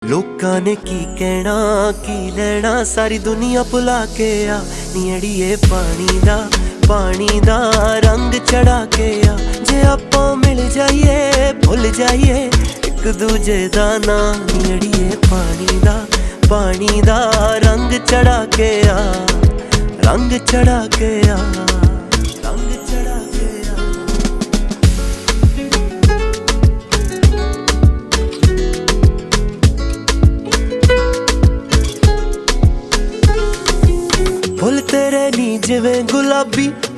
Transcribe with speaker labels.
Speaker 1: लोकां ने की कहना की लेना, सारी दुनिया भुला के आ नी अड़िए पानी दा रंग चढ़ा के आ। जे आपां मिल जाइए भुल जाइए एक दूजे दा नाम, नी अड़िए पानी दा रंग चढ़ा के आ, रंग चढ़ा के आ, रंग चढ़ा के आ। फुल तेरे नी जिवें गुलाबी